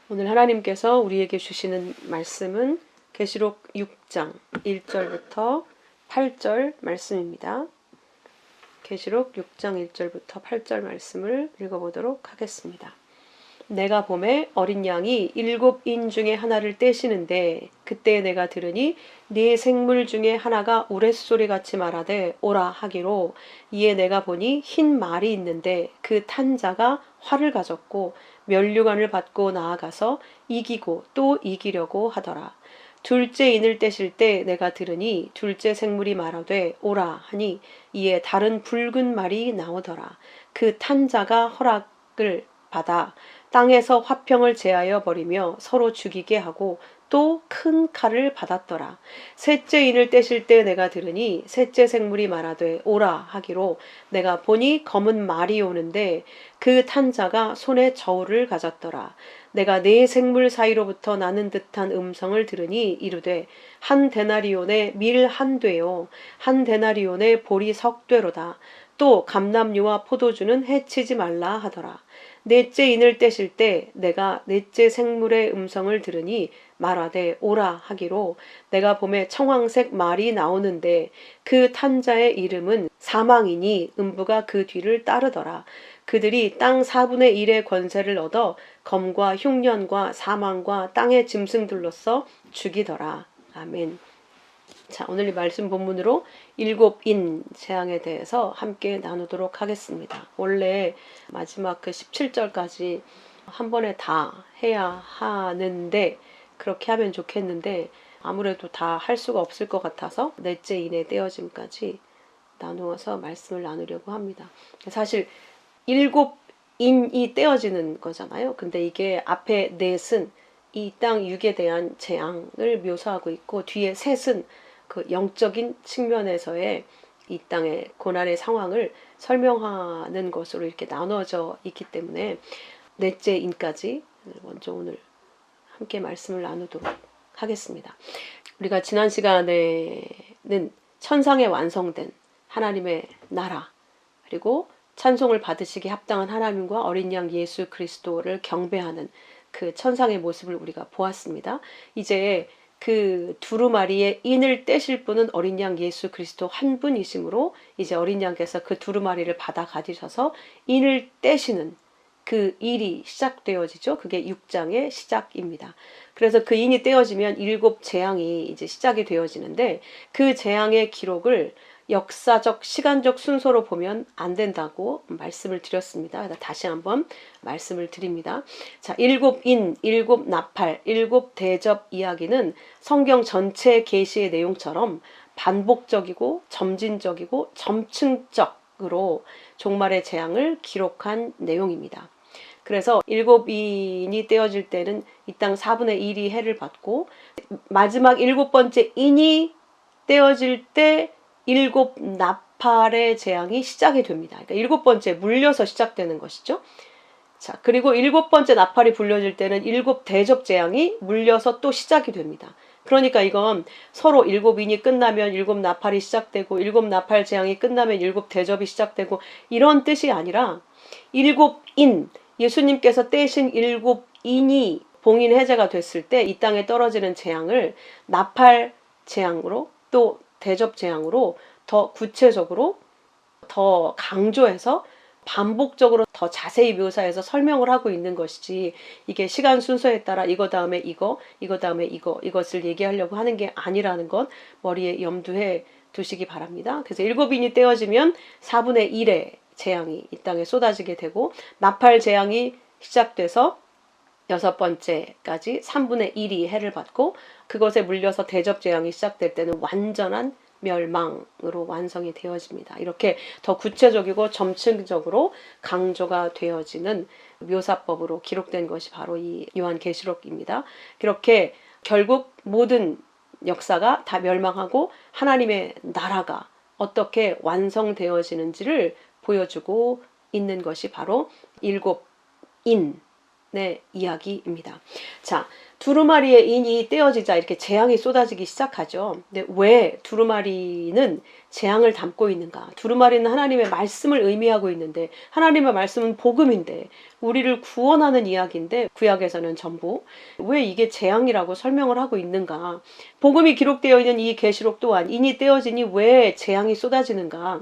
오늘 하나님께서 우리에게 주시는 말씀은 계시록 6장 1절부터 8절 말씀입니다. 계시록 6장 1절부터 8절 말씀을 읽어보도록 하겠습니다. 내가 보매 어린 양이 7인 중에 하나를 떼시는데 그때 내가 들으니 네 생물 중에 하나가 우레소리 같이 말하되 오라 하기로, 이에 내가 보니 흰 말이 있는데 그 탄 자가 활을 가졌고 면류관을 받고 나아가서 이기고 또 이기려고 하더라. 둘째 인을 떼실 때 내가 들으니 둘째 생물이 말하되 오라 하니, 이에 다른 붉은 말이 나오더라. 그 탄 자가 허락을 받아 땅에서 화평을 제하여 버리며 서로 죽이게 하고 또 큰 칼을 받았더라. 셋째 인을 떼실 때 내가 들으니 셋째 생물이 말하되 오라 하기로, 내가 보니 검은 말이 오는데 그 탄 자가 손에 저울을 가졌더라. 내가 네 생물 사이로부터 나는 듯한 음성을 들으니 이르되, 한 데나리온에 밀 한 되요 한 데나리온에 보리 석 되로다. 또 감람류와 포도주는 해치지 말라 하더라. 넷째 인을 떼실 때 내가 넷째 생물의 음성을 들으니 말하되 오라 하기로, 내가 보매 청황색 말이 나오는데 그 탄자의 이름은 사망이니 음부가 그 뒤를 따르더라. 그들이 땅 4분의 1의 권세를 얻어 검과 흉년과 사망과 땅의 짐승들로서 죽이더라. 아멘. 자, 오늘 이 말씀 본문으로 7인 재앙에 대해서 함께 나누도록 하겠습니다. 원래 마지막 그 17절까지 한 번에 다 해야 하는데, 그렇게 하면 좋겠는데 아무래도 다 할 수가 없을 것 같아서 넷째 인의 떼어짐까지 나누어서 말씀을 나누려고 합니다. 사실 7인이 떼어지는 거잖아요. 근데 이게 앞에 넷은 이 땅 육에 대한 재앙을 묘사하고 있고, 뒤에 셋은 그 영적인 측면에서의 이 땅의 고난의 상황을 설명하는 것으로 이렇게 나눠져 있기 때문에 넷째 인까지 먼저 오늘 함께 말씀을 나누도록 하겠습니다. 우리가 지난 시간에는 천상에 완성된 하나님의 나라, 그리고 찬송을 받으시기에 합당한 하나님과 어린 양 예수 그리스도를 경배하는 그 천상의 모습을 우리가 보았습니다. 이제 그 두루마리의 인을 떼실 분은 어린 양 예수 그리스도 한 분이시므로, 이제 어린 양께서 그 두루마리를 받아 가지셔서 인을 떼시는 그 일이 시작되어지죠. 그게 6장의 시작입니다. 그래서 그 인이 떼어지면 7 재앙이 이제 시작이 되어지는데, 그 재앙의 기록을 역사적 시간적 순서로 보면 안 된다고 말씀을 드렸습니다. 다시 한번 말씀을 드립니다. 자, 7인, 7 나팔, 7 대접 이야기는 성경 전체 계시의 내용처럼 반복적이고 점진적이고 점층적으로 종말의 재앙을 기록한 내용입니다. 그래서 7인이 떼어질 때는 이 땅 4분의 1이 해를 받고, 마지막 7번째 인이 떼어질 때 7 나팔의 재앙이 시작이 됩니다. 그러니까 7번째 물려서 시작되는 것이죠. 자, 그리고 7번째 나팔이 불려질 때는 7 대접 재앙이 물려서 또 시작이 됩니다. 그러니까 이건 서로 7인이 끝나면 7 나팔이 시작되고, 7 나팔 재앙이 끝나면 7 대접이 시작되고, 이런 뜻이 아니라 7인, 예수님께서 떼신 7인이 봉인 해제가 됐을 때 이 땅에 떨어지는 재앙을 나팔 재앙으로 또 대접 재앙으로 더 구체적으로 더 강조해서 반복적으로 더 자세히 묘사해서 설명을 하고 있는 것이지, 이게 시간 순서에 따라 이거 다음에 이거 다음에 이것을 얘기하려고 하는 게 아니라는 것 머리에 염두해 두시기 바랍니다. 그래서 7인이 떼어지면 4분의 1의 재앙이 이 땅에 쏟아지게 되고, 나팔 재앙이 시작돼서 6번째까지 3분의 1이 해를 받고, 그것에 물려서 대접 재앙이 시작될 때는 완전한 멸망으로 완성이 되어집니다. 이렇게 더 구체적이고 점층적으로 강조가 되어지는 묘사법으로 기록된 것이 바로 이 요한계시록입니다. 그렇게 결국 모든 역사가 다 멸망하고 하나님의 나라가 어떻게 완성되어지는지를 보여주고 있는 것이 바로 7인 이야기입니다. 자, 두루마리의 인이 떼어지자 이렇게 재앙이 쏟아지기 시작하죠. 근데 왜 두루마리는 재앙을 담고 있는가? 두루마리는 하나님의 말씀을 의미하고 있는데, 하나님의 말씀은 복음인데, 우리를 구원하는 이야기인데, 구약에서는 전부 왜 이게 재앙이라고 설명을 하고 있는가? 복음이 기록되어 있는 이 계시록 또한 인이 떼어지니 왜 재앙이 쏟아지는가?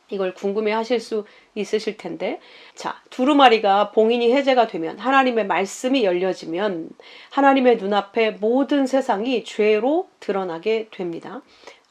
이걸 궁금해 하실 수 있으실 텐데, 자, 두루마리가 봉인이 해제가 되면, 하나님의 말씀이 열려지면 하나님의 눈앞에 모든 세상이 죄로 드러나게 됩니다.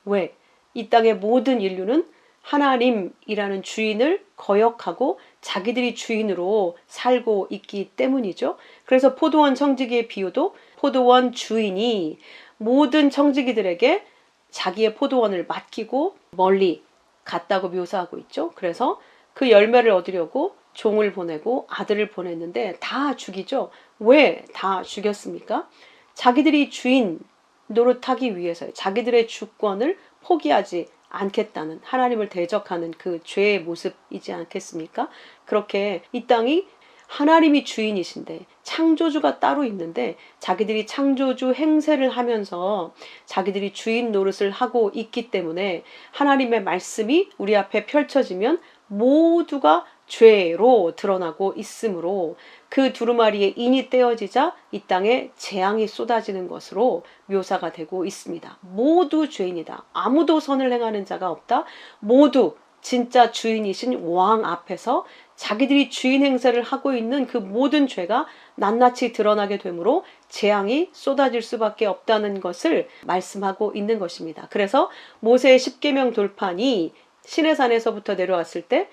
왜? 이 땅의 모든 인류는 하나님이라는 주인을 거역하고 자기들이 주인으로 살고 있기 때문이죠. 그래서 포도원 청지기의 비유도 포도원 주인이 모든 청지기들에게 자기의 포도원을 맡기고 멀리 갔다고 묘사하고 있죠. 그래서 그 열매를 얻으려고 종을 보내고 아들을 보냈는데 다 죽이죠. 왜 다 죽였습니까? 자기들이 주인 노릇하기 위해서요. 자기들의 주권을 포기하지 않겠다는, 하나님을 대적하는 그 죄의 모습이지 않겠습니까? 그렇게 이 땅이 하나님이 주인이신데, 창조주가 따로 있는데 자기들이 창조주 행세를 하면서 자기들이 주인 노릇을 하고 있기 때문에 하나님의 말씀이 우리 앞에 펼쳐지면 모두가 죄로 드러나고 있으므로, 그 두루마리의 인이 떼어지자 이 땅에 재앙이 쏟아지는 것으로 묘사가 되고 있습니다. 모두 죄인이다. 아무도 선을 행하는 자가 없다. 모두 진짜 주인이신 왕 앞에서 자기들이 주인 행세를 하고 있는 그 모든 죄가 낱낱이 드러나게 되므로 재앙이 쏟아질 수밖에 없다는 것을 말씀하고 있는 것입니다. 그래서 모세의 십계명 돌판이 시내산에서부터 내려왔을 때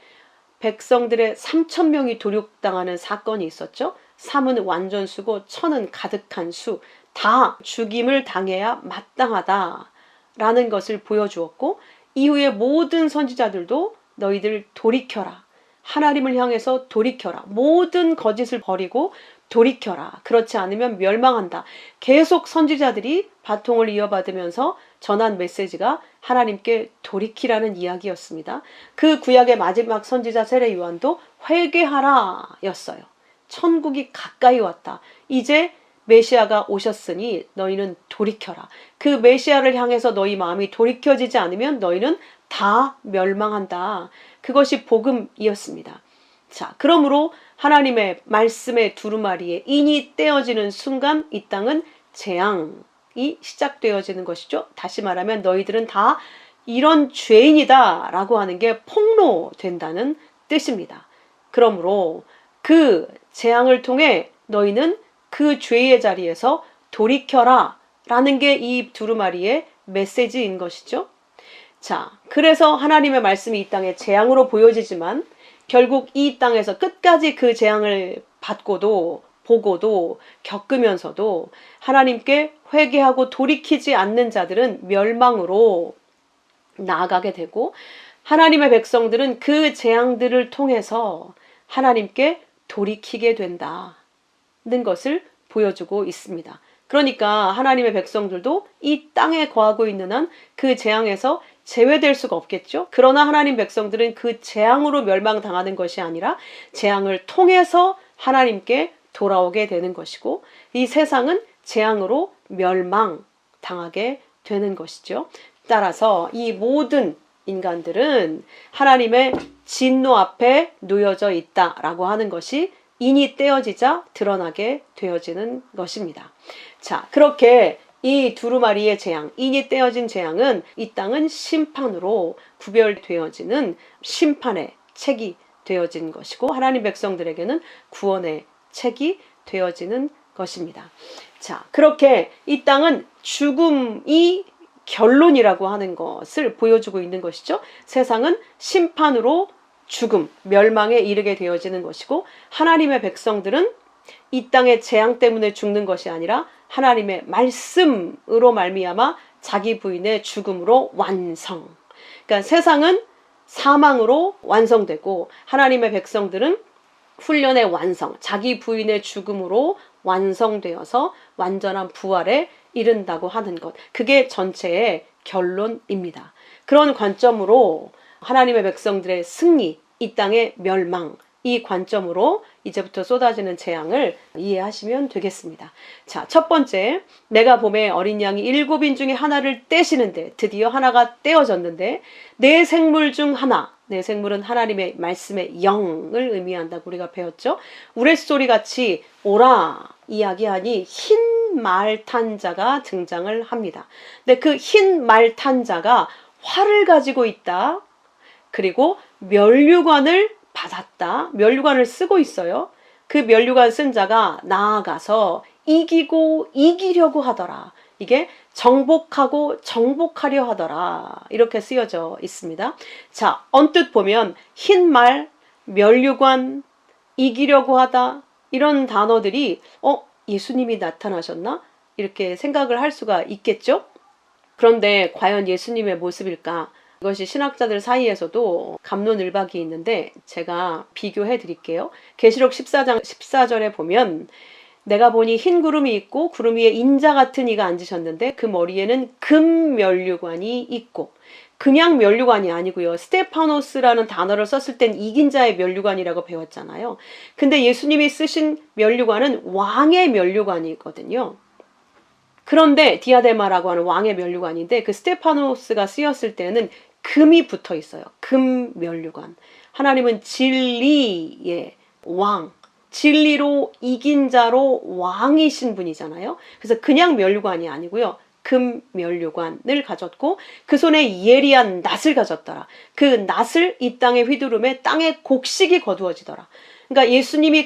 백성들의 3,000명이 도륙당하는 사건이 있었죠. 3은 완전수고 1,000은 가득한 수, 다 죽임을 당해야 마땅하다라는 것을 보여주었고, 이후에 모든 선지자들도 너희들 돌이켜라, 하나님을 향해서 돌이켜라, 모든 거짓을 버리고 돌이켜라, 그렇지 않으면 멸망한다. 계속 선지자들이 바통을 이어받으면서 전한 메시지가 하나님께 돌이키라는 이야기였습니다. 그 구약의 마지막 선지자 세례 요한도 회개하라 였어요. 천국이 가까이 왔다. 이제 메시아가 오셨으니 너희는 돌이켜라. 그 메시아를 향해서 너희 마음이 돌이켜지지 않으면 너희는 다 멸망한다. 그것이 복음이었습니다. 자, 그러므로 하나님의 말씀의 두루마리에 인이 떼어지는 순간 이 땅은 재앙이 시작되어지는 것이죠. 다시 말하면 너희들은 다 이런 죄인이다 라고 하는 게 폭로된다는 뜻입니다. 그러므로 그 재앙을 통해 너희는 그 죄의 자리에서 돌이켜라 라는 게 이 두루마리의 메시지인 것이죠. 자, 그래서 하나님의 말씀이 이 땅에 재앙으로 보여지지만 결국 이 땅에서 끝까지 그 재앙을 받고도 보고도 겪으면서도 하나님께 회개하고 돌이키지 않는 자들은 멸망으로 나아가게 되고, 하나님의 백성들은 그 재앙들을 통해서 하나님께 돌이키게 된다는 것을 보여주고 있습니다. 그러니까 하나님의 백성들도 이 땅에 거하고 있는 한 그 재앙에서 제외될 수가 없겠죠. 그러나 하나님 백성들은 그 재앙으로 멸망당하는 것이 아니라 재앙을 통해서 하나님께 돌아오게 되는 것이고, 이 세상은 재앙으로 멸망당하게 되는 것이죠. 따라서 이 모든 인간들은 하나님의 진노 앞에 놓여져 있다라고 하는 것이 인이 떼어지자 드러나게 되어지는 것입니다. 자, 그렇게 이 두루마리의 재앙, 인이 떼어진 재앙은 이 땅은 심판으로 구별되어지는 심판의 책이 되어진 것이고, 하나님 백성들에게는 구원의 책이 되어지는 것입니다. 자, 그렇게 이 땅은 죽음이 결론이라고 하는 것을 보여주고 있는 것이죠. 세상은 심판으로 죽음, 멸망에 이르게 되어지는 것이고, 하나님의 백성들은 이 땅의 재앙 때문에 죽는 것이 아니라 하나님의 말씀으로 말미암아 자기 부인의 죽음으로 완성. 그러니까 세상은 사망으로 완성되고 하나님의 백성들은 훈련의 완성, 자기 부인의 죽음으로 완성되어서 완전한 부활에 이른다고 하는 것. 그게 전체의 결론입니다. 그런 관점으로 하나님의 백성들의 승리, 이 땅의 멸망, 이 관점으로 이제부터 쏟아지는 재앙을 이해하시면 되겠습니다. 자, 첫 번째, 내가 봄에 어린 양이 7인 중에 하나를 떼시는데 드디어 하나가 떼어졌는데 내 생물 중 하나, 내 생물은 하나님의 말씀의 영을 의미한다고 우리가 배웠죠. 우레소리 같이 오라 이야기하니 흰 말 탄 자가 등장을 합니다. 근데 그 흰 말 탄 자가 활을 가지고 있다. 그리고 면류관을 받았다. 면류관을 쓰고 있어요. 그 면류관 쓴 자가 나아가서 이기고 이기려고 하더라. 이게 정복하고 정복하려 하더라. 이렇게 쓰여져 있습니다. 자, 언뜻 보면 흰 말, 면류관, 이기려고 하다 이런 단어들이 예수님이 나타나셨나? 이렇게 생각을 할 수가 있겠죠? 그런데 과연 예수님의 모습일까? 이것이 신학자들 사이에서도 갑론을박이 있는데 제가 비교해 드릴게요. 계시록 14장 14절에 보면 내가 보니 흰 구름이 있고 구름 위에 인자 같은 이가 앉으셨는데 그 머리에는 금 면류관이 있고, 그냥 면류관이 아니고요. 스테파노스라는 단어를 썼을 땐 이긴 자의 면류관이라고 배웠잖아요. 근데 예수님이 쓰신 면류관은 왕의 면류관이거든요. 그런데 디아데마라고 하는 왕의 면류관인데 그 스테파노스가 쓰였을 때는 금이 붙어 있어요. 금 면류관. 하나님은 진리의 왕, 진리로 이긴 자로 왕이신 분이잖아요. 그래서 그냥 면류관이 아니고요. 금 면류관을 가졌고 그 손에 예리한 낫을 가졌더라. 그 낫을 이 땅의 휘두름에 땅의 곡식이 거두어지더라. 그러니까 예수님이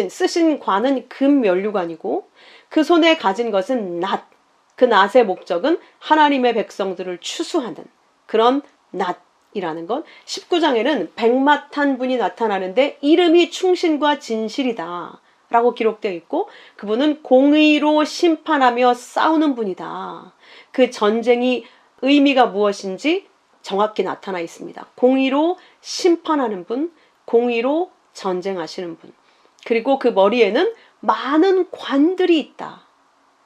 쓰신 관은 금 면류관이고 그 손에 가진 것은 낫. 그 낫의 목적은 하나님의 백성들을 추수하는 그런 낫이라는 것. 19장에는 백마탄 분이 나타나는데 이름이 충신과 진실이다 라고 기록되어 있고 그분은 공의로 심판하며 싸우는 분이다. 그 전쟁이 의미가 무엇인지 정확히 나타나 있습니다. 공의로 심판하는 분, 공의로 전쟁하시는 분. 그리고 그 머리에는 많은 관들이 있다.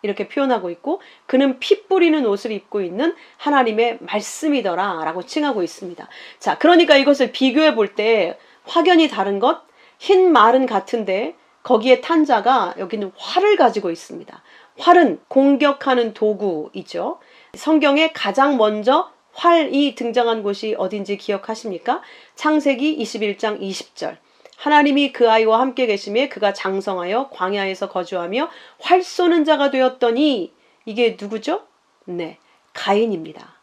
이렇게 표현하고 있고 그는 피 뿌리는 옷을 입고 있는 하나님의 말씀이더라 라고 칭하고 있습니다. 자, 그러니까 이것을 비교해 볼 때 확연히 다른 것, 흰 말은 같은데 거기에 탄 자가 여기는 활을 가지고 있습니다. 활은 공격하는 도구이죠. 성경에 가장 먼저 활이 등장한 곳이 어딘지 기억하십니까? 창세기 21장 20절. 하나님이 그 아이와 함께 계시며 그가 장성하여 광야에서 거주하며 활 쏘는 자가 되었더니 이게 누구죠? 네, 가인입니다.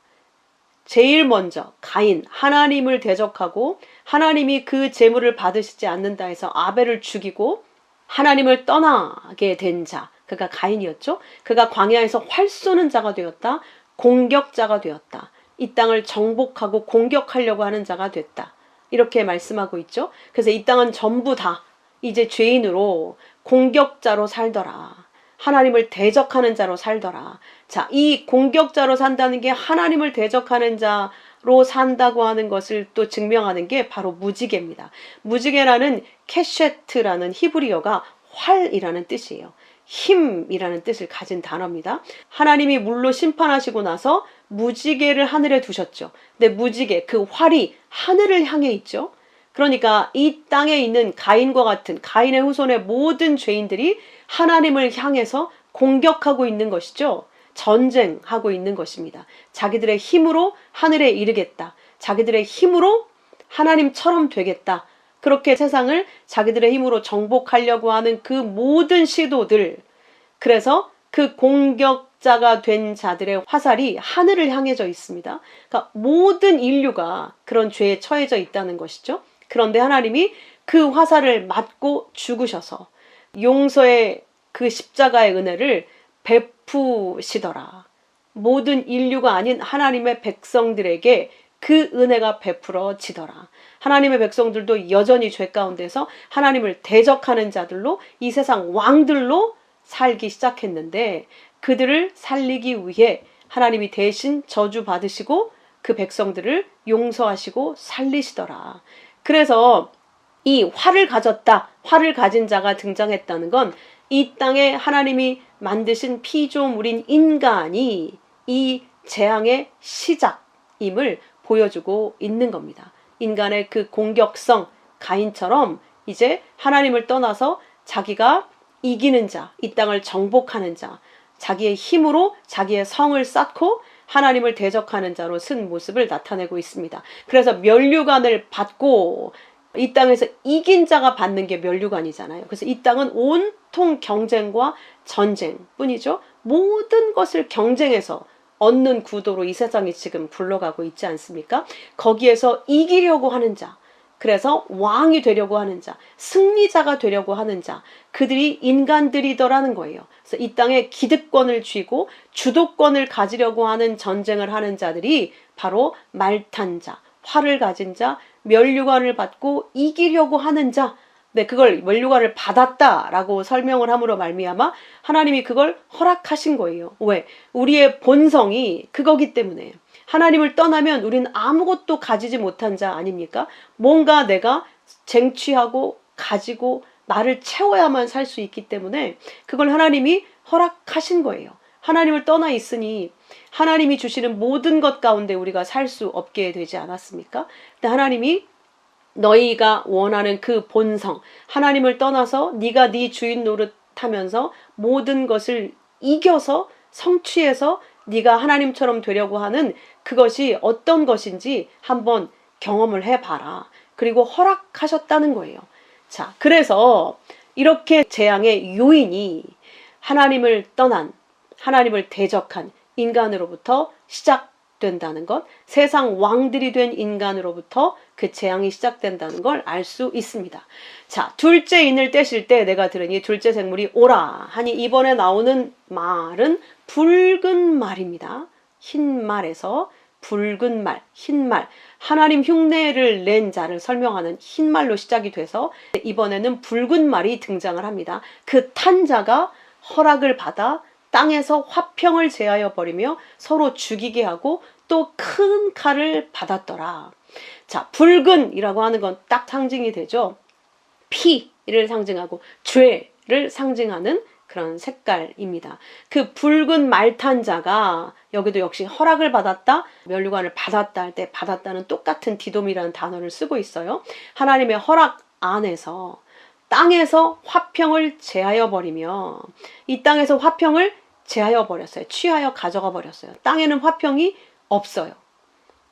제일 먼저 가인, 하나님을 대적하고 하나님이 그 제물을 받으시지 않는다 해서 아벨을 죽이고 하나님을 떠나게 된 자, 그가 가인이었죠. 그가 광야에서 활 쏘는 자가 되었다. 공격자가 되었다. 이 땅을 정복하고 공격하려고 하는 자가 됐다. 이렇게 말씀하고 있죠. 그래서 이 땅은 전부 다 이제 죄인으로 공격자로 살더라. 하나님을 대적하는 자로 살더라. 자, 이 공격자로 산다는 게 하나님을 대적하는 자로 산다고 하는 것을 또 증명하는 게 바로 무지개입니다. 무지개라는 캐셰트라는 히브리어가 활이라는 뜻이에요. 힘이라는 뜻을 가진 단어입니다. 하나님이 물로 심판하시고 나서 무지개를 하늘에 두셨죠. 근데 무지개, 그 활이 하늘을 향해 있죠. 그러니까 이 땅에 있는 가인과 같은 가인의 후손의 모든 죄인들이 하나님을 향해서 공격하고 있는 것이죠. 전쟁하고 있는 것입니다. 자기들의 힘으로 하늘에 이르겠다. 자기들의 힘으로 하나님처럼 되겠다. 그렇게 세상을 자기들의 힘으로 정복하려고 하는 그 모든 시도들. 그래서 그 공격자가 된 자들의 화살이 하늘을 향해져 있습니다. 그러니까 모든 인류가 그런 죄에 처해져 있다는 것이죠. 그런데 하나님이 그 화살을 맞고 죽으셔서 용서의 그 십자가의 은혜를 베푸시더라. 모든 인류가 아닌 하나님의 백성들에게 그 은혜가 베풀어지더라. 하나님의 백성들도 여전히 죄 가운데서 하나님을 대적하는 자들로 이 세상 왕들로 살기 시작했는데 그들을 살리기 위해 하나님이 대신 저주 받으시고 그 백성들을 용서하시고 살리시더라. 그래서 이 활을 가졌다, 활을 가진 자가 등장했다는 건 이 땅에 하나님이 만드신 피조물인 인간이 이 재앙의 시작임을 보여주고 있는 겁니다. 인간의 그 공격성, 가인처럼 이제 하나님을 떠나서 자기가 이기는 자, 이 땅을 정복하는 자, 자기의 힘으로 자기의 성을 쌓고 하나님을 대적하는 자로 쓴 모습을 나타내고 있습니다. 그래서 면류관을 받고 이 땅에서 이긴 자가 받는 게 면류관이잖아요. 그래서 이 땅은 온통 경쟁과 전쟁뿐이죠. 모든 것을 경쟁해서 얻는 구도로 이 세상이 지금 굴러가고 있지 않습니까? 거기에서 이기려고 하는 자, 그래서 왕이 되려고 하는 자, 승리자가 되려고 하는 자, 그들이 인간들이더라는 거예요. 그래서 이 땅에 기득권을 쥐고 주도권을 가지려고 하는 전쟁을 하는 자들이 바로 말탄 자, 활을 가진 자, 면류관을 받고 이기려고 하는 자, 네, 그걸 면류관을 받았다라고 설명을 함으로 말미암아 하나님이 그걸 허락하신 거예요. 왜? 우리의 본성이 그거기 때문에. 하나님을 떠나면 우리는 아무것도 가지지 못한 자 아닙니까? 뭔가 내가 쟁취하고 가지고 나를 채워야만 살 수 있기 때문에 그걸 하나님이 허락하신 거예요. 하나님을 떠나 있으니 하나님이 주시는 모든 것 가운데 우리가 살 수 없게 되지 않았습니까? 근데 하나님이 너희가 원하는 그 본성, 하나님을 떠나서 네가 네 주인 노릇하면서 모든 것을 이겨서 성취해서 네가 하나님처럼 되려고 하는 그것이 어떤 것인지 한번 경험을 해봐라. 그리고 허락하셨다는 거예요. 자, 그래서 이렇게 재앙의 요인이 하나님을 떠난, 하나님을 대적한 인간으로부터 시작된다는 것, 세상 왕들이 된 인간으로부터 그 재앙이 시작된다는 걸 알 수 있습니다. 자, 둘째 인을 떼실 때 내가 들으니 둘째 생물이 오라 하니 이번에 나오는 말은 붉은 말입니다. 흰 말에서 붉은 말, 흰 말, 하나님 흉내를 낸 자를 설명하는 흰 말로 시작이 돼서 이번에는 붉은 말이 등장을 합니다. 그 탄 자가 허락을 받아 땅에서 화평을 제하여 버리며 서로 죽이게 하고 또 큰 칼을 받았더라. 자, 붉은이라고 하는 건 딱 상징이 되죠. 피를 상징하고 죄를 상징하는 그런 색깔입니다. 그 붉은 말탄 자가 여기도 역시 허락을 받았다, 면류관을 받았다 할 때 받았다는 똑같은 디돔이라는 단어를 쓰고 있어요. 하나님의 허락 안에서 땅에서 화평을 제하여 버리며 이 땅에서 화평을 제하여 버렸어요. 취하여 가져가 버렸어요. 땅에는 화평이 없어요.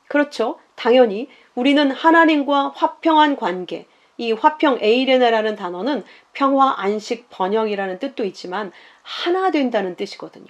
그렇죠. 당연히 우리는 하나님과 화평한 관계, 이 화평 에이레네라는 단어는 평화, 안식, 번영이라는 뜻도 있지만 하나 된다는 뜻이거든요.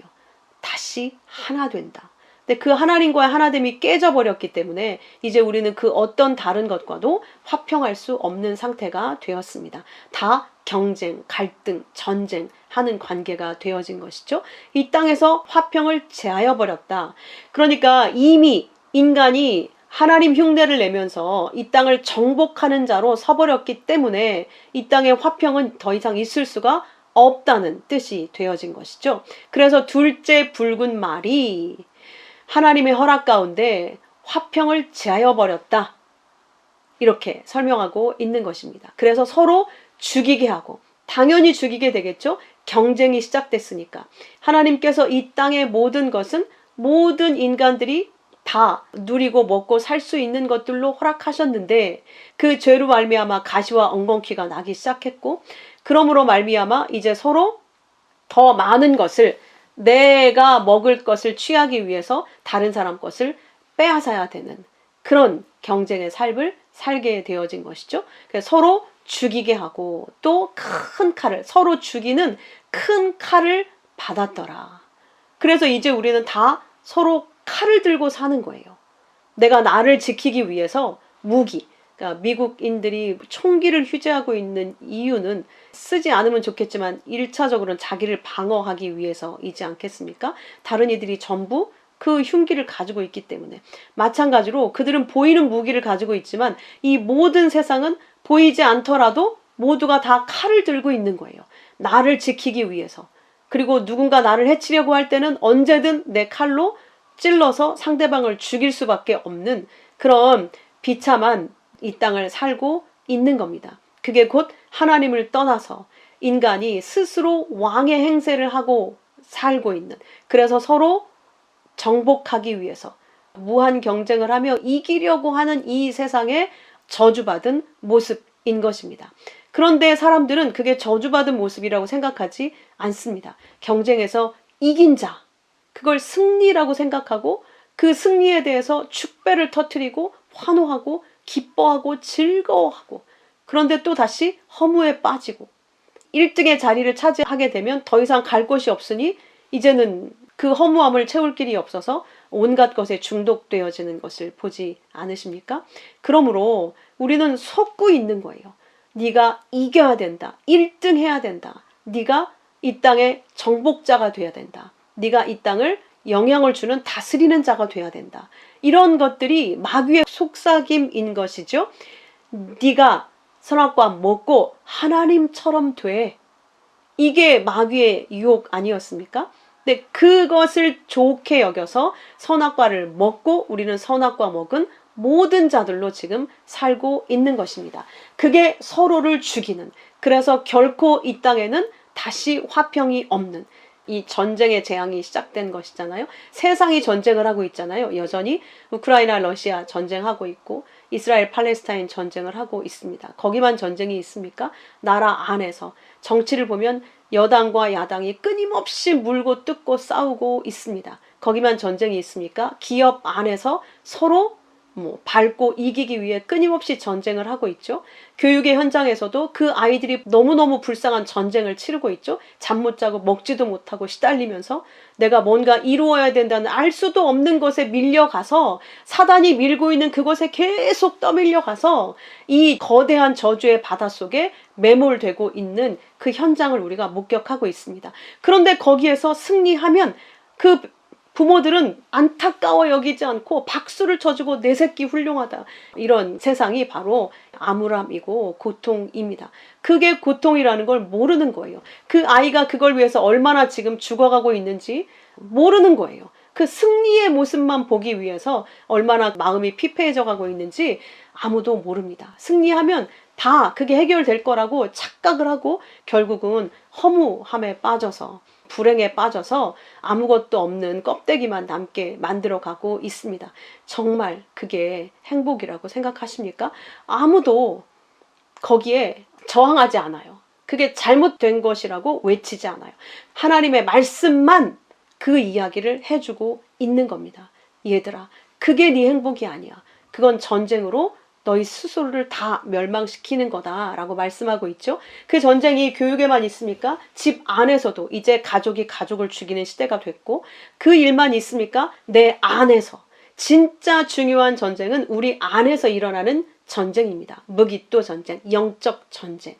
다시 하나 된다. 근데 그 하나님과의 하나됨이 깨져버렸기 때문에 이제 우리는 그 어떤 다른 것과도 화평할 수 없는 상태가 되었습니다. 다 경쟁, 갈등, 전쟁하는 관계가 되어진 것이죠. 이 땅에서 화평을 제하여 버렸다. 그러니까 이미 인간이 하나님 흉내를 내면서 이 땅을 정복하는 자로 서버렸기 때문에 이 땅의 화평은 더 이상 있을 수가 없다는 뜻이 되어진 것이죠. 그래서 둘째 붉은 말이 하나님의 허락 가운데 화평을 제하여 버렸다. 이렇게 설명하고 있는 것입니다. 그래서 서로 죽이게 하고, 당연히 죽이게 되겠죠. 경쟁이 시작됐으니까. 하나님께서 이 땅의 모든 것은 모든 인간들이 다 누리고 먹고 살 수 있는 것들로 허락하셨는데 그 죄로 말미암아 가시와 엉겅퀴가 나기 시작했고, 그러므로 말미암아 이제 서로 더 많은 것을, 내가 먹을 것을 취하기 위해서 다른 사람 것을 빼앗아야 되는 그런 경쟁의 삶을 살게 되어진 것이죠. 그래서 서로 죽이게 하고 또 큰 칼을, 서로 죽이는 큰 칼을 받았더라. 그래서 이제 우리는 다 서로 칼을 들고 사는 거예요. 내가 나를 지키기 위해서 무기, 그러니까 미국인들이 총기를 휴재하고 있는 이유는 쓰지 않으면 좋겠지만 1차적으로는 자기를 방어하기 위해서이지 않겠습니까? 다른 이들이 전부 그 흉기를 가지고 있기 때문에. 마찬가지로 그들은 보이는 무기를 가지고 있지만 이 모든 세상은 보이지 않더라도 모두가 다 칼을 들고 있는 거예요. 나를 지키기 위해서. 그리고 누군가 나를 해치려고 할 때는 언제든 내 칼로 찔러서 상대방을 죽일 수밖에 없는 그런 비참한 이 땅을 살고 있는 겁니다. 그게 곧 하나님을 떠나서 인간이 스스로 왕의 행세를 하고 살고 있는, 그래서 서로 정복하기 위해서 무한 경쟁을 하며 이기려고 하는 이 세상에 저주받은 모습인 것입니다. 그런데 사람들은 그게 저주받은 모습이라고 생각하지 않습니다. 경쟁에서 이긴 자, 그걸 승리라고 생각하고 그 승리에 대해서 축배를 터뜨리고 환호하고 기뻐하고 즐거워하고, 그런데 또 다시 허무에 빠지고 1등의 자리를 차지하게 되면 더 이상 갈 곳이 없으니 이제는 그 허무함을 채울 길이 없어서 온갖 것에 중독되어지는 것을 보지 않으십니까? 그러므로 우리는 속고 있는 거예요. 네가 이겨야 된다. 1등 해야 된다. 네가 이 땅의 정복자가 돼야 된다. 네가 이 땅을 영향을 주는 다스리는 자가 돼야 된다. 이런 것들이 마귀의 속삭임인 것이죠. 네가 선악과 먹고 하나님처럼 돼. 이게 마귀의 유혹 아니었습니까? 근데 그것을 좋게 여겨서 선악과를 먹고 우리는 선악과 먹은 모든 자들로 지금 살고 있는 것입니다. 그게 서로를 죽이는, 그래서 결코 이 땅에는 다시 화평이 없는, 이 전쟁의 재앙이 시작된 것이잖아요. 세상이 전쟁을 하고 있잖아요. 여전히 우크라이나 러시아 전쟁하고 있고 이스라엘 팔레스타인 전쟁을 하고 있습니다. 거기만 전쟁이 있습니까? 나라 안에서 정치를 보면 여당과 야당이 끊임없이 물고 뜯고 싸우고 있습니다. 거기만 전쟁이 있습니까? 기업 안에서 서로 밟고 이기기 위해 끊임없이 전쟁을 하고 있죠. 교육의 현장에서도 그 아이들이 너무너무 불쌍한 전쟁을 치르고 있죠. 잠 못 자고 먹지도 못하고 시달리면서 내가 뭔가 이루어야 된다는 알 수도 없는 것에 밀려가서 사단이 밀고 있는 그것에 계속 떠밀려가서 이 거대한 저주의 바닷속에 매몰되고 있는 그 현장을 우리가 목격하고 있습니다. 그런데 거기에서 승리하면 그 부모들은 안타까워 여기지 않고 박수를 쳐주고 내 새끼 훌륭하다. 이런 세상이 바로 암울함이고 고통입니다. 그게 고통이라는 걸 모르는 거예요. 그 아이가 그걸 위해서 얼마나 지금 죽어가고 있는지 모르는 거예요. 그 승리의 모습만 보기 위해서 얼마나 마음이 피폐해져 가고 있는지 아무도 모릅니다. 승리하면 다 그게 해결될 거라고 착각을 하고 결국은 허무함에 빠져서 불행에 빠져서 아무것도 없는 껍데기만 남게 만들어가고 있습니다. 정말 그게 행복이라고 생각하십니까? 아무도 거기에 저항하지 않아요. 그게 잘못된 것이라고 외치지 않아요. 하나님의 말씀만 그 이야기를 해주고 있는 겁니다. 얘들아, 그게 네 행복이 아니야. 그건 전쟁으로 너희 스스로를 다 멸망시키는 거다라고 말씀하고 있죠. 그 전쟁이 교육에만 있습니까? 집 안에서도 이제 가족이 가족을 죽이는 시대가 됐고, 그 일만 있습니까? 내 안에서. 진짜 중요한 전쟁은 우리 안에서 일어나는 전쟁입니다. 무기또 전쟁, 영적 전쟁.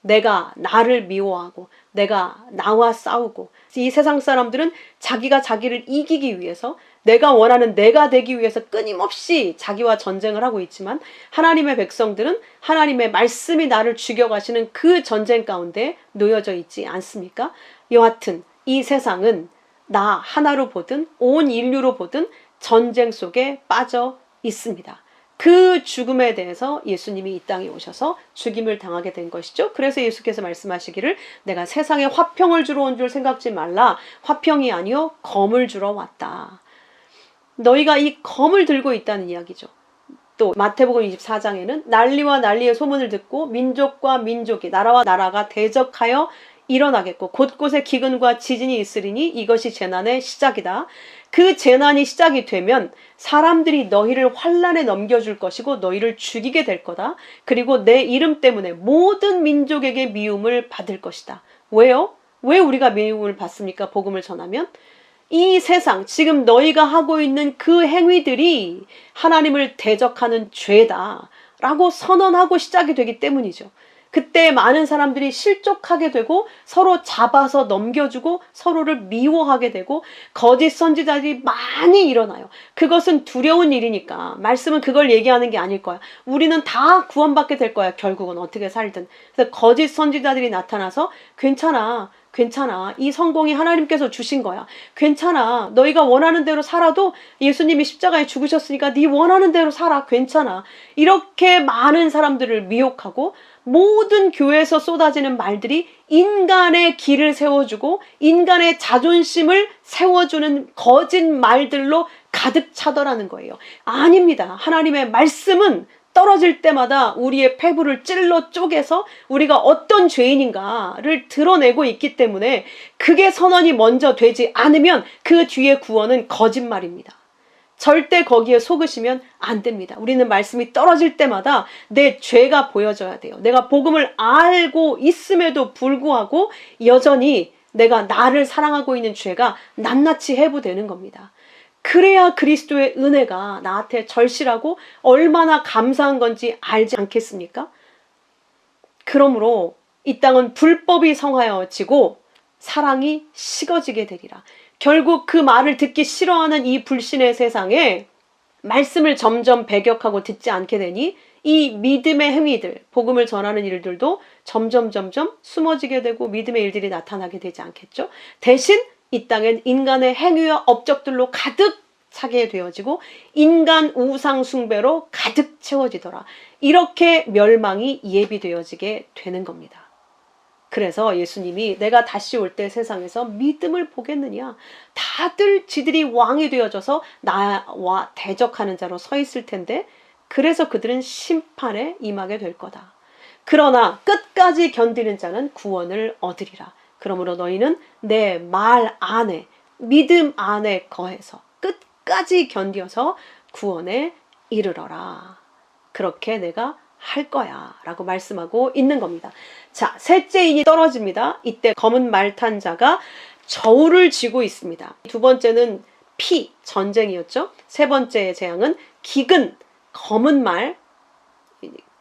내가 나를 미워하고 내가 나와 싸우고, 이 세상 사람들은 자기가 자기를 이기기 위해서 내가 원하는 내가 되기 위해서 끊임없이 자기와 전쟁을 하고 있지만, 하나님의 백성들은 하나님의 말씀이 나를 죽여가시는 그 전쟁 가운데 놓여져 있지 않습니까? 여하튼 이 세상은 나 하나로 보든 온 인류로 보든 전쟁 속에 빠져 있습니다. 그 죽음에 대해서 예수님이 이 땅에 오셔서 죽임을 당하게 된 것이죠. 그래서 예수께서 말씀하시기를 내가 세상에 화평을 주러 온 줄 생각지 말라. 화평이 아니요 검을 주러 왔다. 너희가 이 검을 들고 있다는 이야기죠. 또 마태복음 24장에는 난리와 난리의 소문을 듣고 민족과 민족이 나라와 나라가 대적하여 일어나겠고 곳곳에 기근과 지진이 있으리니 이것이 재난의 시작이다. 그 재난이 시작이 되면 사람들이 너희를 환난에 넘겨줄 것이고 너희를 죽이게 될 거다. 그리고 내 이름 때문에 모든 민족에게 미움을 받을 것이다. 왜요? 왜 우리가 미움을 받습니까? 복음을 전하면? 이 세상, 지금 너희가 하고 있는 그 행위들이 하나님을 대적하는 죄다 라고 선언하고 시작이 되기 때문이죠. 그때 많은 사람들이 실족하게 되고 서로 잡아서 넘겨주고 서로를 미워하게 되고 거짓 선지자들이 많이 일어나요. 그것은 두려운 일이니까 말씀은 그걸 얘기하는 게 아닐 거야. 우리는 다 구원받게 될 거야. 결국은 어떻게 살든. 그래서 거짓 선지자들이 나타나서 괜찮아. 이 성공이 하나님께서 주신 거야. 괜찮아. 너희가 원하는 대로 살아도 예수님이 십자가에 죽으셨으니까 네 원하는 대로 살아. 괜찮아. 이렇게 많은 사람들을 미혹하고 모든 교회에서 쏟아지는 말들이 인간의 길을 세워주고 인간의 자존심을 세워주는 거짓 말들로 가득 차더라는 거예요. 아닙니다. 하나님의 말씀은 떨어질 때마다 우리의 폐부를 찔러 쪼개서 우리가 어떤 죄인인가를 드러내고 있기 때문에 그게 선언이 먼저 되지 않으면 그 뒤에 구원은 거짓말입니다. 절대 거기에 속으시면 안 됩니다. 우리는 말씀이 떨어질 때마다 내 죄가 보여져야 돼요. 내가 복음을 알고 있음에도 불구하고 여전히 내가 나를 사랑하고 있는 죄가 낱낱이 해부되는 겁니다. 그래야 그리스도의 은혜가 나한테 절실하고 얼마나 감사한 건지 알지 않겠습니까? 그러므로 이 땅은 불법이 성하여지고 사랑이 식어지게 되리라. 결국 그 말을 듣기 싫어하는 이 불신의 세상에 말씀을 점점 배격하고 듣지 않게 되니 이 믿음의 행위들, 복음을 전하는 일들도 점점 숨어지게 되고 믿음의 일들이 나타나게 되지 않겠죠? 대신 이 땅엔 인간의 행위와 업적들로 가득 차게 되어지고 인간 우상 숭배로 가득 채워지더라. 이렇게 멸망이 예비되어지게 되는 겁니다. 그래서 예수님이 내가 다시 올 때 세상에서 믿음을 보겠느냐? 다들 지들이 왕이 되어져서 나와 대적하는 자로 서 있을 텐데 그래서 그들은 심판에 임하게 될 거다. 그러나 끝까지 견디는 자는 구원을 얻으리라. 그러므로 너희는 내 말 안에 믿음 안에 거해서 끝까지 견뎌서 구원에 이르러라. 그렇게 내가 할 거야 라고 말씀하고 있는 겁니다. 자, 셋째 인이 떨어집니다. 이때 검은 말 탄 자가 저울을 쥐고 있습니다. 두 번째는 전쟁이었죠. 세 번째의 재앙은 기근, 검은 말,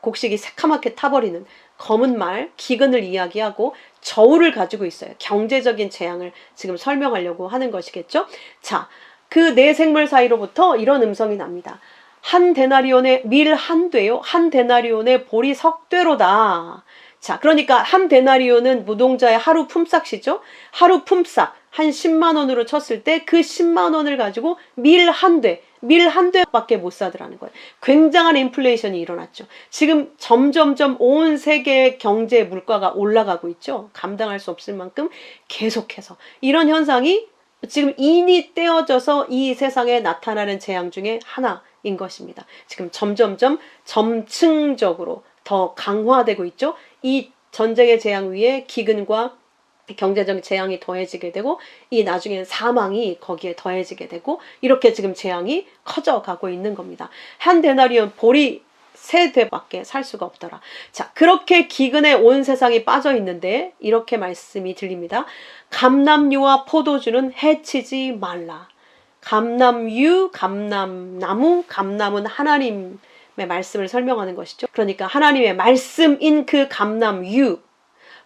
곡식이 새카맣게 타버리는 검은 말, 기근을 이야기하고 저울을 가지고 있어요. 경제적인 재앙을 지금 설명하려고 하는 것이겠죠. 자, 그 네 생물 사이로부터 이런 음성이 납니다. 한 데나리온의 밀 한 되요, 한 데나리온의 보리 석 되로다. 자, 그러니까 한 데나리온은 노동자의 하루 품삯이죠. 하루 품삯 한 10만 원으로 쳤을 때 그 10만 원을 가지고 밀 한 되밖에 못 사더라는 거예요. 굉장한 인플레이션이 일어났죠. 지금 점점점 온 세계의 경제 물가가 올라가고 있죠. 감당할 수 없을 만큼 계속해서. 이런 현상이 지금 인이 떼어져서 이 세상에 나타나는 재앙 중에 하나인 것입니다. 지금 점점점 점층적으로 더 강화되고 있죠. 이 전쟁의 재앙 위에 기근과 경제적 재앙이 더해지게 되고 이 나중에는 사망이 거기에 더해지게 되고 이렇게 지금 재앙이 커져가고 있는 겁니다. 한 데나리온 보리 3되밖에 살 수가 없더라. 자, 그렇게 기근에 온 세상이 빠져 있는데 이렇게 말씀이 들립니다. 감람유와 포도주는 해치지 말라. 감람유, 감람나무, 감람은 하나님의 말씀을 설명하는 것이죠. 그러니까 하나님의 말씀인 그 감람유,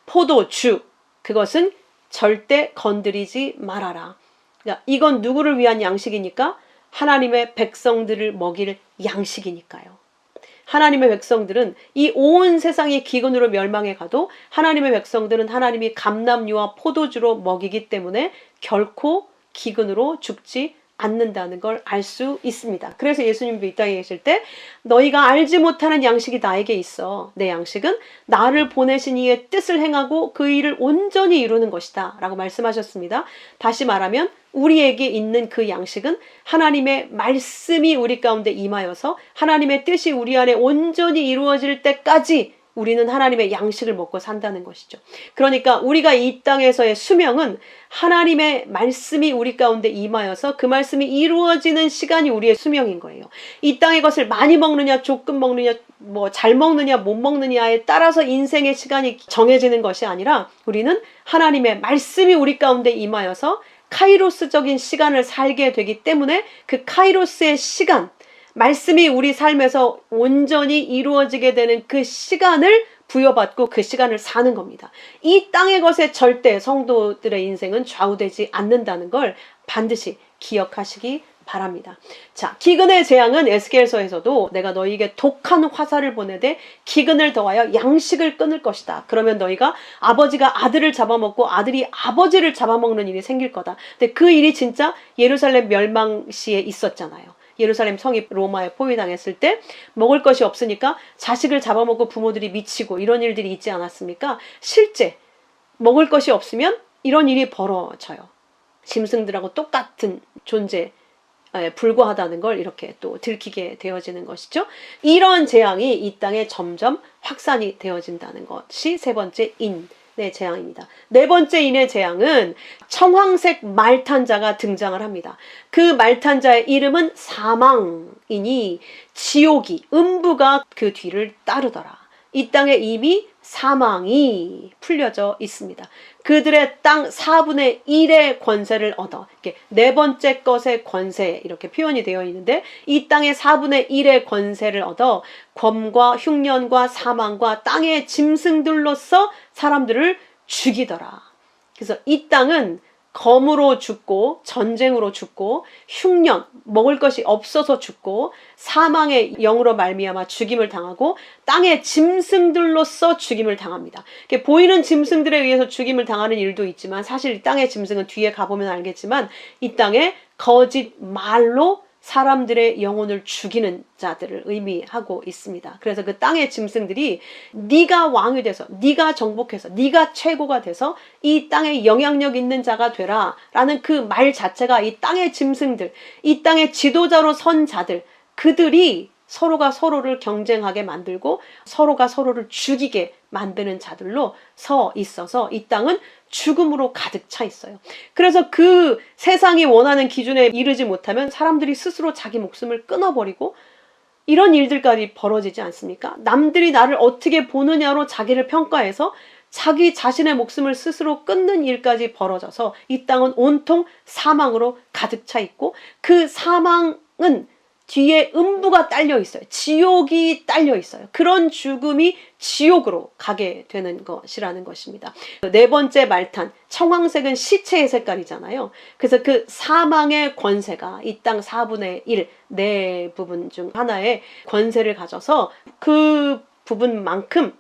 포도주, 그것은 절대 건드리지 말아라. 그러니까 이건 누구를 위한 양식이니까? 하나님의 백성들을 먹일 양식이니까요. 하나님의 백성들은 이 온 세상이 기근으로 멸망해 가도 하나님의 백성들은 하나님이 감람유와 포도주로 먹이기 때문에 결코 기근으로 죽지 않는다는 걸 알 수 있습니다. 그래서 예수님도 이 땅에 계실 때 너희가 알지 못하는 양식이 나에게 있어. 내 양식은 나를 보내신 이의 뜻을 행하고 그 일을 온전히 이루는 것이다 라고 말씀하셨습니다. 다시 말하면 우리에게 있는 그 양식은 하나님의 말씀이 우리 가운데 임하여서 하나님의 뜻이 우리 안에 온전히 이루어질 때까지 우리는 하나님의 양식을 먹고 산다는 것이죠. 그러니까 우리가 이 땅에서의 수명은 하나님의 말씀이 우리 가운데 임하여서 그 말씀이 이루어지는 시간이 우리의 수명인 거예요. 이 땅의 것을 많이 먹느냐, 조금 먹느냐, 잘 먹느냐, 못 먹느냐에 따라서 인생의 시간이 정해지는 것이 아니라 우리는 하나님의 말씀이 우리 가운데 임하여서 카이로스적인 시간을 살게 되기 때문에 그 카이로스의 시간, 말씀이 우리 삶에서 온전히 이루어지게 되는 그 시간을 부여받고 그 시간을 사는 겁니다. 이 땅의 것에 절대 성도들의 인생은 좌우되지 않는다는 걸 반드시 기억하시기 바랍니다. 자, 기근의 재앙은 에스겔서에서도 내가 너희에게 독한 화살을 보내되 기근을 더하여 양식을 끊을 것이다. 그러면 너희가 아버지가 아들을 잡아먹고 아들이 아버지를 잡아먹는 일이 생길 거다. 근데 그 일이 진짜 예루살렘 멸망 시에 있었잖아요. 예루살렘 성이 로마에 포위당했을 때 먹을 것이 없으니까 자식을 잡아먹고 부모들이 미치고 이런 일들이 있지 않았습니까? 실제 먹을 것이 없으면 이런 일이 벌어져요. 짐승들하고 똑같은 존재 불과하다는 걸 이렇게 또 들키게 되어지는 것이죠. 이런 재앙이 이 땅에 점점 확산이 되어진다는 것이 세 번째 인의 재앙입니다. 네 번째 인의 재앙은 청황색 말탄자가 등장을 합니다. 그 말탄자의 이름은 사망이니 지옥이, 음부가 그 뒤를 따르더라. 이 땅에 이미 사망이 풀려져 있습니다. 그들의 땅 4분의 1의 권세를 얻어, 이렇게 네 번째 것의 권세 이렇게 표현이 되어 있는데, 이 땅의 4분의 1의 권세를 얻어 검과 흉년과 사망과 땅의 짐승들로서 사람들을 죽이더라. 그래서 이 땅은 검으로 죽고 전쟁으로 죽고 흉년, 먹을 것이 없어서 죽고 사망의 영으로 말미암아 죽임을 당하고 땅의 짐승들로서 죽임을 당합니다. 보이는 짐승들에 의해서 죽임을 당하는 일도 있지만 사실 이 땅의 짐승은 뒤에 가보면 알겠지만 이 땅에 거짓 말로 사람들의 영혼을 죽이는 자들을 의미하고 있습니다. 그래서 그 땅의 짐승들이 네가 왕이 돼서, 네가 정복해서, 네가 최고가 돼서 이 땅에 영향력 있는 자가 되라 라는 그 말 자체가 이 땅의 짐승들, 이 땅의 지도자로 선 자들, 그들이 서로가 서로를 경쟁하게 만들고 서로가 서로를 죽이게 만드는 자들로 서 있어서 이 땅은 죽음으로 가득 차 있어요. 그래서 그 세상이 원하는 기준에 이르지 못하면 사람들이 스스로 자기 목숨을 끊어버리고 이런 일들까지 벌어지지 않습니까? 남들이 나를 어떻게 보느냐로 자기를 평가해서 자기 자신의 목숨을 스스로 끊는 일까지 벌어져서 이 땅은 온통 사망으로 가득 차 있고 그 사망은 뒤에 음부가 딸려 있어요. 지옥이 딸려 있어요. 그런 죽음이 지옥으로 가게 되는 것이라는 것입니다. 네 번째 말탄, 청황색은 시체의 색깔이잖아요. 그래서 그 사망의 권세가 이 땅 4분의 1, 네 부분 중 하나의 권세를 가져서 그 부분만큼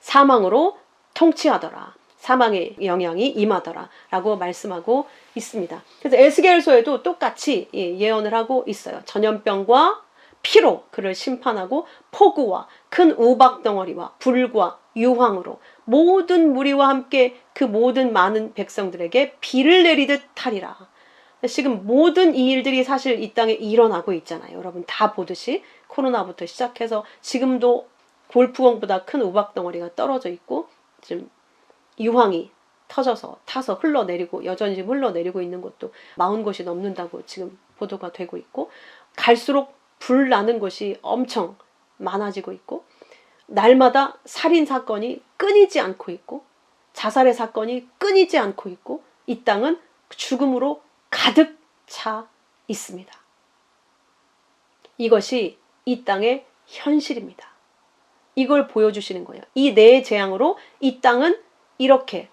사망으로 통치하더라. 사망의 영향이 임하더라 라고 말씀하고 있습니다. 그래서 에스겔서에도 똑같이 예언을 하고 있어요. 전염병과 피로 그를 심판하고 폭우와 큰 우박덩어리와 불과 유황으로 모든 무리와 함께 그 모든 많은 백성들에게 비를 내리듯 하리라. 지금 모든 이 일들이 사실 이 땅에 일어나고 있잖아요. 여러분 다 보듯이 코로나부터 시작해서 지금도 골프공보다 큰 우박덩어리가 떨어져 있고 지금 유황이 터져서 타서 흘러내리고 여전히 지금 흘러내리고 있는 곳도 40곳이 넘는다고 지금 보도가 되고 있고 갈수록 불 나는 곳이 엄청 많아지고 있고 날마다 살인 사건이 끊이지 않고 있고 자살의 사건이 끊이지 않고 있고 이 땅은 죽음으로 가득 차 있습니다. 이것이 이 땅의 현실입니다. 이걸 보여주시는 거예요. 이 네 재앙으로 이 땅은 이렇게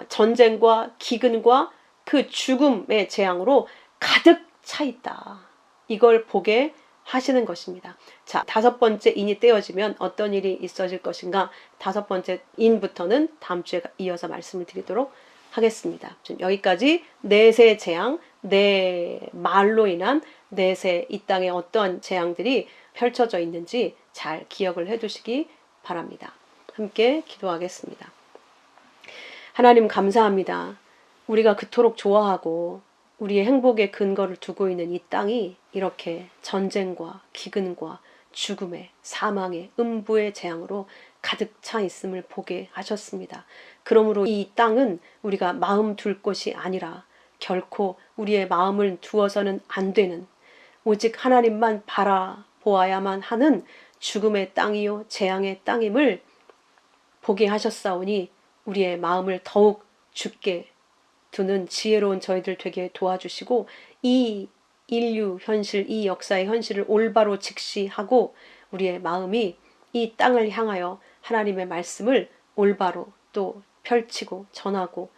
전쟁과 기근과 그 죽음의 재앙으로 가득 차 있다. 이걸 보게 하시는 것입니다. 자, 다섯 번째 인이 떼어지면 어떤 일이 있어질 것인가? 다섯 번째 인부터는 다음 주에 이어서 말씀을 드리도록 하겠습니다. 지금 여기까지 넷의 재앙, 네 말로 인한 넷의 이 땅에 어떤 재앙들이 펼쳐져 있는지 잘 기억을 해두시기 바랍니다. 함께 기도하겠습니다. 하나님 감사합니다. 우리가 그토록 좋아하고 우리의 행복의 근거를 두고 있는 이 땅이 이렇게 전쟁과 기근과 죽음의 사망의 음부의 재앙으로 가득 차 있음을 보게 하셨습니다. 그러므로 이 땅은 우리가 마음 둘 곳이 아니라 결코 우리의 마음을 두어서는 안 되는 오직 하나님만 바라보아야만 하는 죽음의 땅이요 재앙의 땅임을 보게 하셨사오니 우리의 마음을 더욱 죽게 두는 지혜로운 저희들 되게 도와주시고 이 인류 현실, 이 역사의 현실을 올바로 직시하고 우리의 마음이 이 땅을 향하여 하나님의 말씀을 올바로 또 펼치고 전하고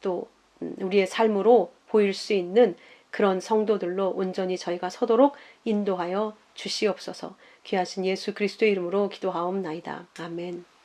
또 우리의 삶으로 보일 수 있는 그런 성도들로 온전히 저희가 서도록 인도하여 주시옵소서. 귀하신 예수 그리스도의 이름으로 기도하옵나이다. 아멘.